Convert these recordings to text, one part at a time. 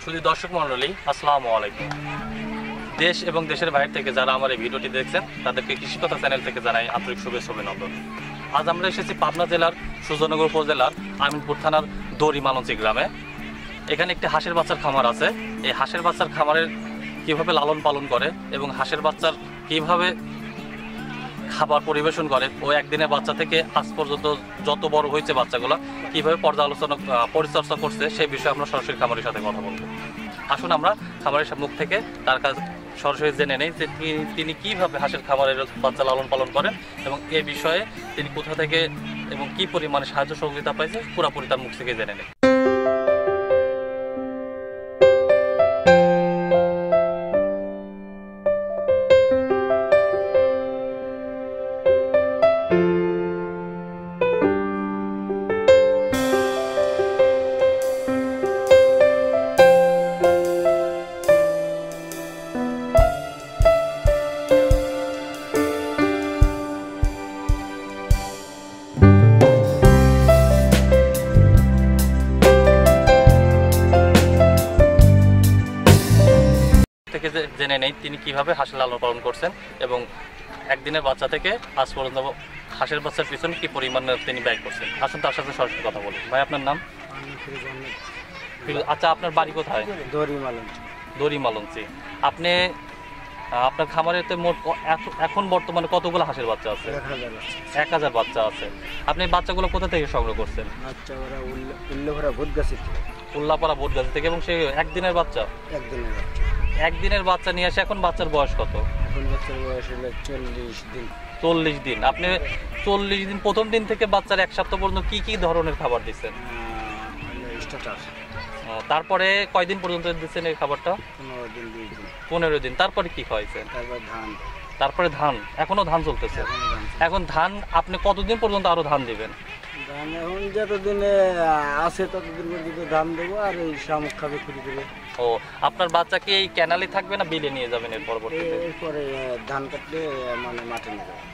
সুধী দর্শক মণ্ডলী, আসসালামু আলাইকুম। দেশ এবং দেশের বাইরে থেকে যারা আমার এই ভিডিওটি দেখছেন তাদেরকে কৃষিকথা চ্যানেল থেকে জানাই আন্তরিক শুভেচ্ছা অভিনন্দন। আজ আমরা এসেছি পাবনা জেলার সুজনগর উপজেলার আমিনপুর থানার দড়িমালঞ্চি গ্রামে। এখানে একটি হাঁসের বাচ্চার খামার আছে। এই হাঁসের বাচ্চার খামারের কীভাবে লালন পালন করে এবং হাঁসের বাচ্চার কীভাবে খাবার পরিবেশন করে ও একদিনের বাচ্চা থেকে আজ পর্যন্ত যত বড় হয়েছে বাচ্চাগুলো কীভাবে পরিচর্যা করছে সেই বিষয়ে আমরা সরাসরি খামারের সাথে কথা বলবো। আসুন আমরা খামারের মুখ থেকে তার কাছে সরাসরি জেনে নেই যে তিনি কীভাবে হাঁসের খামারের বাচ্চা লালন পালন করেন এবং এ বিষয়ে তিনি কোথা থেকে এবং কী পরিমাণে সাহায্য সহযোগিতা পাইছে পুরোপুরি তার মুখ থেকে জেনে নেই। থেকে জেনে নেই তিনি কিভাবে হাঁসের লালন পালন করছেন এবং একদিনের বাচ্চা থেকে আজ পর্যন্ত হাঁসের বাচ্চার পিছনে কি পরিমাণে তিনি ব্যয় করছেন। আসুন তার সাথে সরাসরি কথা বলি। ভাই, আপনার নাম? আচ্ছা, আপনার বাড়ি কোথায়? দড়িমালঞ্চি। আপনি আপনার খামারেতে মোট এখন বর্তমানে কতগুলো হাঁসের বাচ্চা আছে? 1000 বাচ্চা আছে। আপনি বাচ্চাগুলো কোথা থেকে সংগ্রহ করছেন? উল্লাপাড়া ভোটগাছি থেকে। এবং সেই একদিনের বাচ্চা নিয়ে আসে। এখন বাচ্চার বয়স কত? এখন বাচ্চার বয়স হলো 40 দিন। আপনি 40 দিন প্রথম দিন থেকে বাচ্চার এক সপ্তাহ পর্যন্ত কি কি ধরনের খাবার দিচ্ছেন? তারপরে কয়দিন পর্যন্ত দিচ্ছেন এই খাবারটা? 15 দিন। তারপরে কি খাওয়াইছেন? তারপরে ধান। এখনো ধান চলতেছে? এখন ধান আপনি কতদিন পর্যন্ত আরো ধান দিবেন? ধান এখন যতদিনে আছে ততদিন পর্যন্ত ধান দেবো, আর এই শামুক খাবে খুঁড়ি দেবে। ও, আপনার বাচ্চা কি এই ক্যানালে থাকবে না বিলে নিয়ে যাবেন এর পরবর্তীতে? এরপরে ধান কাটলে মানে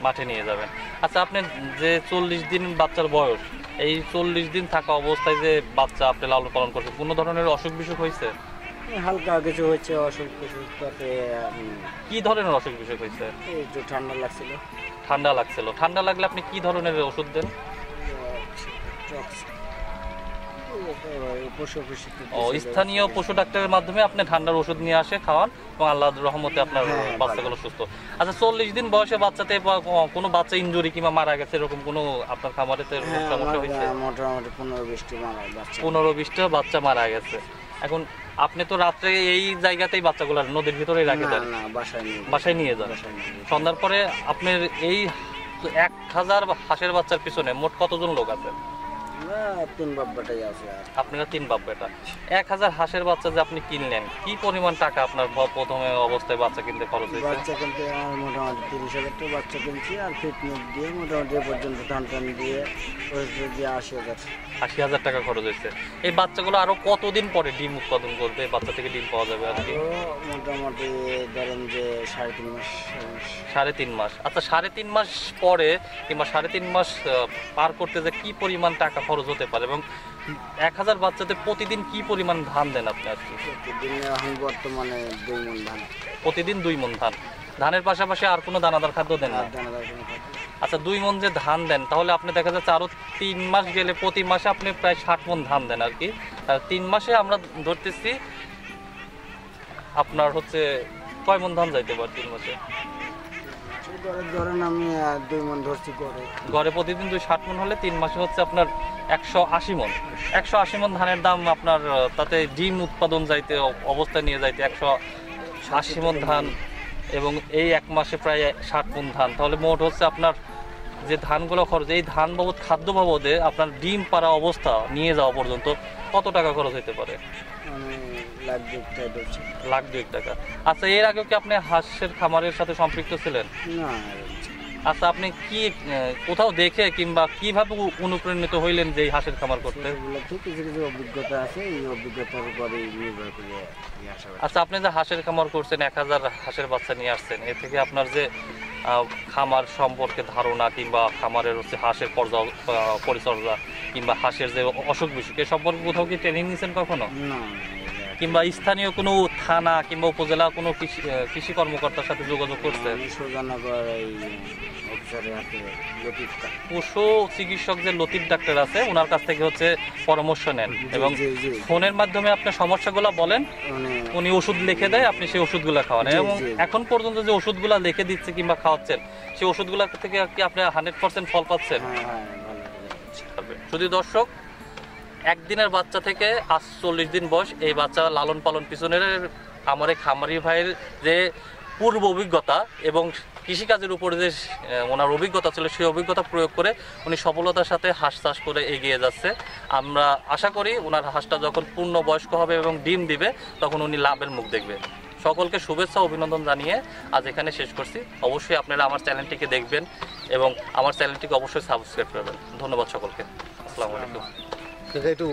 মাঠে নিয়ে যাবেন। আচ্ছা, আপনি যে 40 দিন বাচ্চার বয়স, এই 40 দিন থাকা অবস্থায় যে বাচ্চা আপনি লালন পালন করছেন, কোনো ধরনের অসুখ বিসুখ হয়েছে? হালকা কিছু হয়েছে অসুখ বিসুখ। তাতে কি ধরনের অসুখ বিসুখ হয়েছে? একটু ঠান্ডা লাগছিল। ঠান্ডা লাগলে আপনি কি ধরনের ওষুধ দেন? স্থানীয় পশু ডাক্তারের মাধ্যমে আপনি ঠান্ডার ওষুধ নিয়ে আসে খাওয়ান এবং আল্লাহর রহমতে আপনার বাচ্চাগুলো সুস্থ। আচ্ছা, 40 দিন বয়সে বাচ্চাতে কোনো বাচ্চা ইনজুরি কিংবা মারা গেছে এরকম কোনো আপনার খামারেতে সমস্যা হয়েছে? মোটামুটি 15-20টা বাচ্চা মারা গেছে। এখন আপনি তো রাত্রে এই জায়গাতেই বাচ্চাগুলো নদীর ভিতরেই রাখে দেন? বাসায় নিয়ে যান। সন্ধ্যার পরে আপনার এই 1000 হাঁসের বাচ্চার পিছনে মোট কতজন লোক আছে? আপনারা 3 বাপ বেটা। 1000 হাঁসের বাচ্চা যে আপনি কিনলেন, কি পরিমাণ টাকা আপনার প্রথমে অবস্থায় বাচ্চা কিনতে খরচ হয়েছে? বাচ্চা কিনতে মোটামুটি 30,000 টাকা বাচ্চা কিনছি, আর ফিটনেস দিয়ে মোটামুটি পর্যন্ত ধান দিয়ে 80,000 টাকা খরচ হয়েছে। এই বাচ্চাগুলো আরো কতদিন পরে ডিম উৎপাদন করবে? বাচ্চা থেকে ডিম পাওয়া যাবে আর কি? মোটামুটি ধরেন যে 3.5 মাস। 3.5 মাস। আচ্ছা, 3.5 মাস পরে কিংবা 3.5 মাস পার করতে যে কি পরিমাণ টাকা খরচ হতে পারে এবং 1000 বাচ্চাতে প্রতিদিন কি পরিমাণ ধান দেন আপনি? আর কি বর্তমানে 2 মণ ধান। প্রতিদিন 2 মণ ধান। ধানের পাশাপাশি আর কোনো দানাদার খাদ্য দেন না? আচ্ছা, 2 মণ যে ধান দেন, তাহলে আপনি দেখা যাচ্ছে আরো 3 মাস গেলে প্রতি মাসে আপনি প্রায় 60 মণ ধান দেন আর কি। 3 মাসে আমরা ধরতেছি আপনার হচ্ছে কয় মণ ধান যাইতে পারে 3 মাসে? ধরেন আমি 2 মণ ধরছি গড়ে প্রতিদিন 60 মণ হলে 3 মাসে হচ্ছে আপনার 180 মণ। 180 মণ ধানের দাম আপনার, তাতে ডিম উৎপাদন যাইতে অবস্থায় নিয়ে যাইতে 180 মণ ধান এবং এই 1 মাসে প্রায় 60 মণ ধান। তাহলে মোট হচ্ছে আপনার যে ধানগুলো খরচ, এই ধান বাবদ খাদ্য বাবদে আপনার ডিম পাড়া অবস্থা নিয়ে যাওয়া পর্যন্ত কত টাকা খরচ হতে পারে? 1,02,000 টাকা। আচ্ছা, এর আগে কি আপনি হাঁসের খামারের সাথে সম্পৃক্ত ছিলেন? না। আচ্ছা, আপনি কি কোথাও দেখে কিংবা কিভাবে অনুপ্রাণিত হইলেন যে এই হাঁসের খামার করতে? কিছু অভিজ্ঞতা আছে, এই অভিজ্ঞতার উপরে নির্ভর করে। আচ্ছা, আপনি যে হাঁসের খামার করছেন, 1000 হাঁসের বাচ্চা নিয়ে আসছেন, এর থেকে আপনার যে খামার সম্পর্কে ধারণা কিংবা খামারের হচ্ছে হাঁসের পরিচর্যা কিংবা হাঁসের যে অসুখ বিসুখ এ সম্পর্কে কোথাও কি ট্রেনিং নিয়েছেন কখনো? না, কিংবা স্থানীয় কোনো থানা কিংবা উপজেলা কোনো কৃষি কর্মকর্তার সাথে যোগাযোগ করছেন? সুজানগর এই অফিসারের হাতে লতিফ পশু চিকিৎসক যে লতিফ ডাক্তার আছে ওনার কাছ থেকে হচ্ছে পরামর্শ নেন এবং জি, জি। ফোনের মাধ্যমে আপনার সমস্যাগুলো বলেন, মানে উনি ওষুধ লিখে দেয়, আপনি সেই ওষুধগুলো খাওয়ান। জি, এবং জি। এখন পর্যন্ত যে ওষুধগুলো লিখে দিচ্ছে কিংবা খাওয়াচ্ছেন সেই ওষুধগুলো থেকে কি আপনি 100% ফল পাচ্ছেন? হ্যাঁ হ্যাঁ ভালো করে। যদি দর্শক একদিনের বাচ্চা থেকে আজ 40 দিন বয়স এই বাচ্চা লালন পালন পিছনের আমার এই খামারি ভাইয়ের যে পূর্ব অভিজ্ঞতা এবং কৃষিকাজের উপরে যে ওনার অভিজ্ঞতা ছিল সেই অভিজ্ঞতা প্রয়োগ করে উনি সফলতার সাথে হাঁস চাষ করে এগিয়ে যাচ্ছে। আমরা আশা করি ওনার হাঁসটা যখন পূর্ণ বয়স্ক হবে এবং ডিম দিবে তখন উনি লাভের মুখ দেখবে। সকলকে শুভেচ্ছা অভিনন্দন জানিয়ে আজ এখানে শেষ করছি। অবশ্যই আপনারা আমার চ্যানেলটিকে দেখবেন এবং আমার চ্যানেলটিকে অবশ্যই সাবস্ক্রাইব করবেন। ধন্যবাদ সকলকে। আসসালামু আলাইকুম। একটু